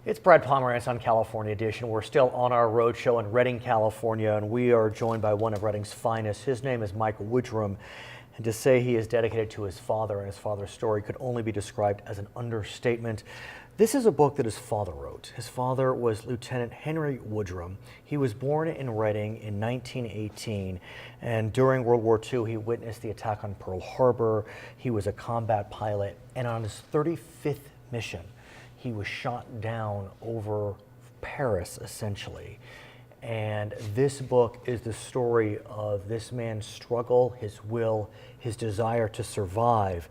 It's Brad Pomerance on California Edition. We're still on our road show in Redding, California, and we are joined by one of Redding's finest. His name is Mike Woodrum, and to say he is dedicated to his father and his father's story could only be described as an understatement. This is a book that his father wrote. His father was Lieutenant Henry Woodrum. He was born in Redding in 1918, and during World War II, he witnessed the attack on Pearl Harbor. He was a combat pilot, and on his 35th mission, he was shot down over Paris, essentially. And this book is the story of this man's struggle, his will, his desire to survive.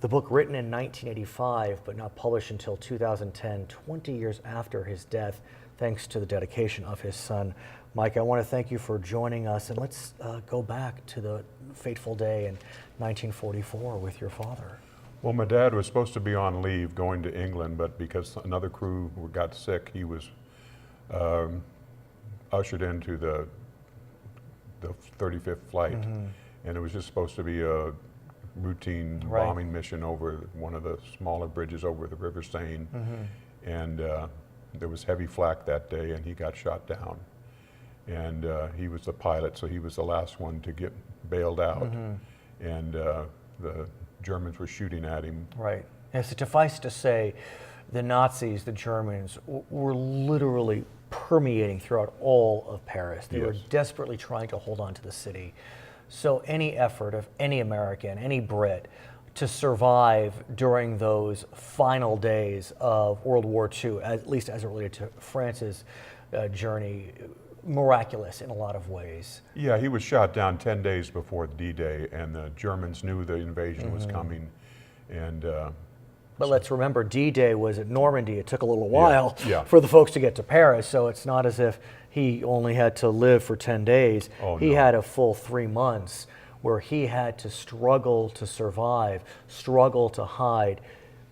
The book, written in 1985, but not published until 2010, 20 years after his death, thanks to the dedication of his son. Mike, I want to thank you for joining us, and let's go back to the fateful day in 1944 with your father. Well, my dad was supposed to be on leave going to England, but because another crew got sick, he was ushered into the 35th flight, and it was just supposed to be a routine bombing mission over one of the smaller bridges over the River Seine, and there was heavy flak that day, and he got shot down. And he was the pilot, so he was the last one to get bailed out, and the Germans were shooting at him. Right. And so suffice to say, the Nazis, the Germans, were literally permeating throughout all of Paris. They were desperately trying to hold on to the city. So any effort of any American, any Brit, to survive during those final days of World War II, at least as it related to France's journey, miraculous in a lot of ways. Yeah, he was shot down 10 days before D-Day, and the Germans knew the invasion was coming. And but let's remember, D-Day was at Normandy. It took a little while Yeah. for the folks to get to Paris, so it's not as if he only had to live for 10 days. He had a full 3 months where he had to struggle to survive, struggle to hide,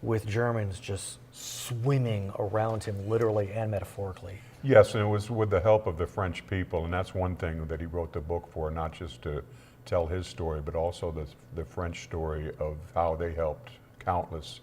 with Germans just swimming around him, literally and metaphorically. Yes, and it was with the help of the French people, and that's one thing that he wrote the book for, not just to tell his story, but also the French story of how they helped countless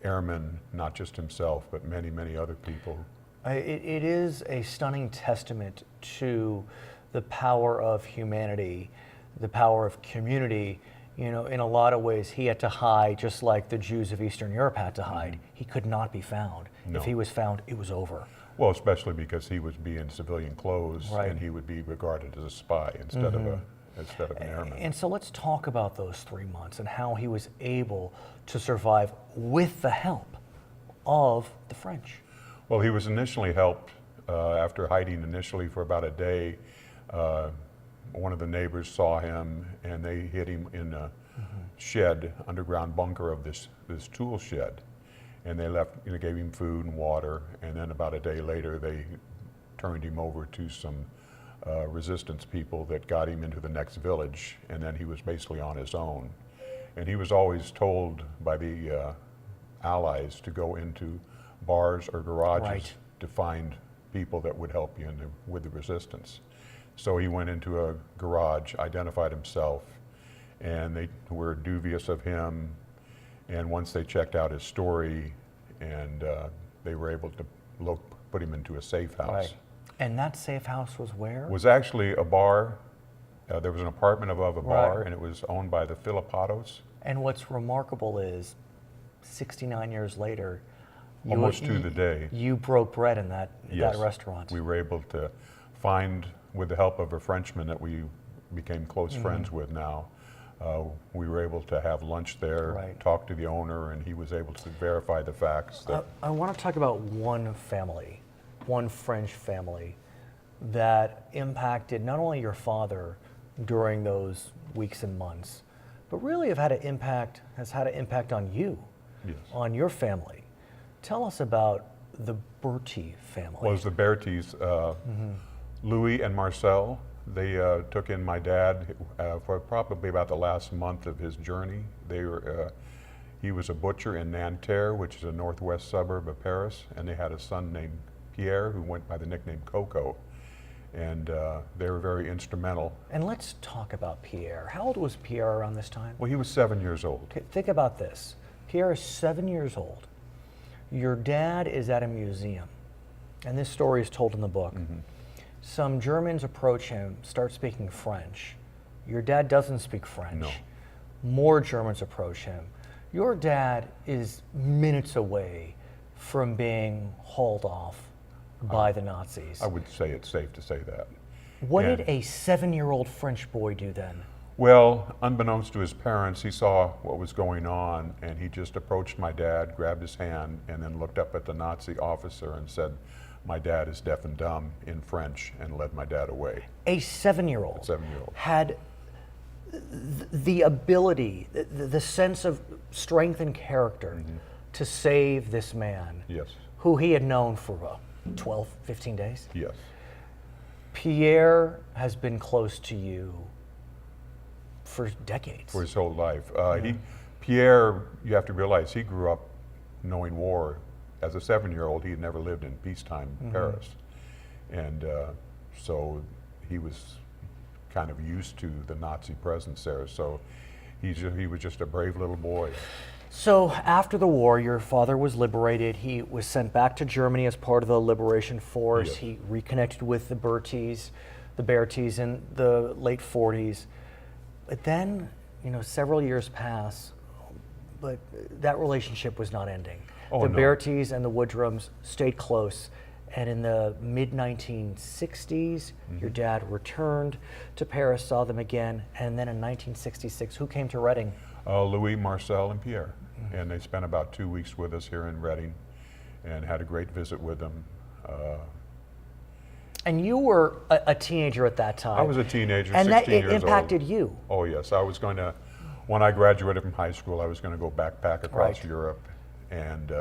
airmen, not just himself, but many, many other people. It is a stunning testament to the power of humanity, the power of community. You know, in a lot of ways, he had to hide, just like the Jews of Eastern Europe had to hide. He could not be found. No. If he was found, it was over. Well, especially because he would be in civilian clothes, and he would be regarded as a spy instead of an airman. And so let's talk about those 3 months and how he was able to survive with the help of the French. Well, he was initially helped after hiding initially for about a day. One of the neighbors saw him, and they hid him in a shed, underground bunker of this tool shed. And they gave him food and water, and then about a day later, they turned him over to some resistance people that got him into the next village, and then he was basically on his own. And he was always told by the Allies to go into bars or garages to find people that would help you with the resistance. So he went into a garage, identified himself, and they were dubious of him. And once they checked out his story, and they were able to put him into a safe house. Right. And that safe house was where? Was actually a bar. There was an apartment above a bar, and it was owned by the Filipatos. And what's remarkable is, 69 years later, almost to the day, you broke bread in that restaurant. We were able to find, with the help of a Frenchman that we became close friends with now, we were able to have lunch there, talk to the owner, and he was able to verify the facts. I want to talk about one family, one French family, that impacted not only your father during those weeks and months, but really has had an impact on you, on your family. Tell us about the Bertie family. Well, it was the Berties, Louis and Marcel. They took in my dad for probably about the last month of his journey. He was a butcher in Nanterre, which is a northwest suburb of Paris, and they had a son named Pierre who went by the nickname Coco. And they were very instrumental. And let's talk about Pierre. How old was Pierre around this time? Well, he was 7 years old. Okay, think about this. Pierre is 7 years old. Your dad is at a museum, and this story is told in the book. Some Germans approach him, start speaking French. Your dad doesn't speak French. No. More Germans approach him. Your dad is minutes away from being hauled off by the Nazis. I would say it's safe to say that. What And- did a 7-year-old French boy do then? Well, unbeknownst to his parents, he saw what was going on, and he just approached my dad, grabbed his hand, and then looked up at the Nazi officer and said, "My dad is deaf and dumb," in French, and led my dad away. A 7-year-old 7-year-old. had the ability, the sense of strength and character to save this man Yes, who he had known for 12, 15 days. yes. Pierre has been close to you for decades. For his whole life. Pierre, you have to realize, he grew up knowing war. As a 7-year-old, he had never lived in peacetime Paris. And so he was kind of used to the Nazi presence there. So he was just a brave little boy. So after the war, your father was liberated. He was sent back to Germany as part of the liberation force. Yes. He reconnected with the Berties in the late 40s. But then, several years pass, but that relationship was not ending. Oh, the no. Berties and the Woodrums stayed close. And in the mid-1960s, your dad returned to Paris, saw them again. And then in 1966, who came to Reading? Louis, Marcel, and Pierre. And they spent about 2 weeks with us here in Reading and had a great visit with them. And you were a teenager at that time. I was a teenager, and 16 that years it impacted old. you. Oh yes, I was going to, when I graduated from high school, I was going to go backpack across Right. Europe. And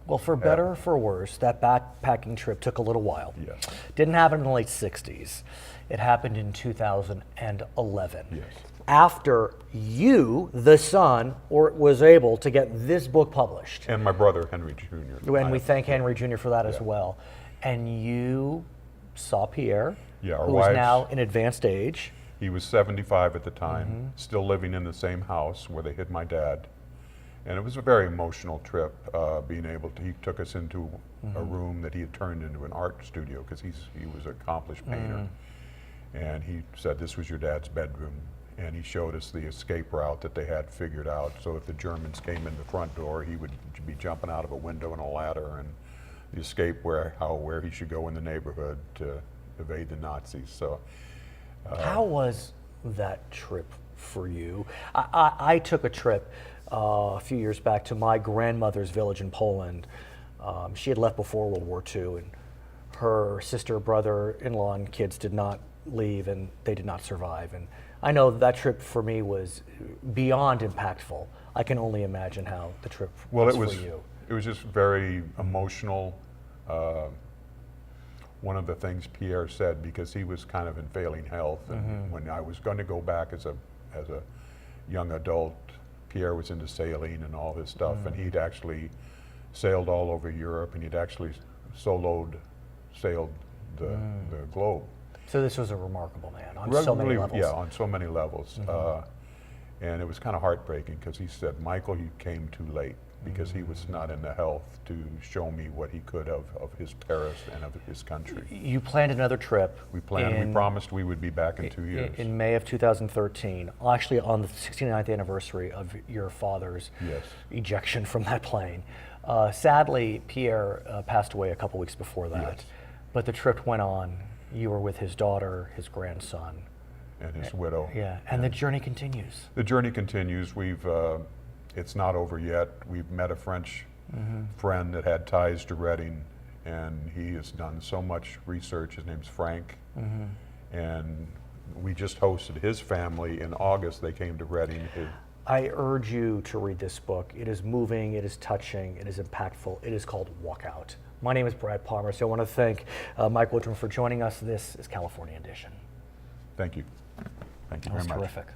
Well, for better or for worse, that backpacking trip took a little while. yes, Didn't happen in the late 60s. It happened in 2011. yes. After you, the son, was able to get this book published. And my brother, Henry Jr. And we thank Henry Jr. for that as Yeah. well. And you saw Pierre, Yeah, our who is wives- now in advanced age. He was 75 at the time, still living in the same house where they hid my dad. And it was a very emotional trip, being able to, he took us into a room that he had turned into an art studio because he was an accomplished painter. And he said, "This was your dad's bedroom." And he showed us the escape route that they had figured out. So if the Germans came in the front door, he would be jumping out of a window and a ladder, and the escape where he should go in the neighborhood to evade the Nazis. So How was that trip for you? I took a trip a few years back to my grandmother's village in Poland. She had left before World War II, and her sister, brother-in-law, and kids did not leave, and they did not survive. And I know that trip for me was beyond impactful. I can only imagine how the trip was for you. It was just very emotional. One of the things Pierre said, because he was kind of in failing health, and when I was going to go back as a young adult, Pierre was into sailing and all his stuff, and he'd actually sailed all over Europe, and he'd actually sailed the globe. So this was a remarkable man on so many Really, levels. yeah, on so many levels. And it was kind of heartbreaking because he said, "Michael, you came too late," because he was not in the health to show me what he could of his Paris and of his country. You planned another trip. We promised we would be back in 2 years. In May of 2013, actually on the 69th anniversary of your father's Yes. ejection from that plane. Sadly, Pierre passed away a couple weeks before that, Yes. but the trip went on. You were with his daughter, his grandson. And his widow. Yeah, and the journey continues. The journey continues. It's not over yet. We've met a French friend that had ties to Reading, and he has done so much research. His name's Frank, and we just hosted his family in August. They came to Reading. I urge you to read this book. It is moving, it is touching, it is impactful. It is called Walkout. My name is Brad Pomerance. I want to thank Mike Woodrum for joining us. This is California Edition. Thank you. Thank you That was very much. terrific.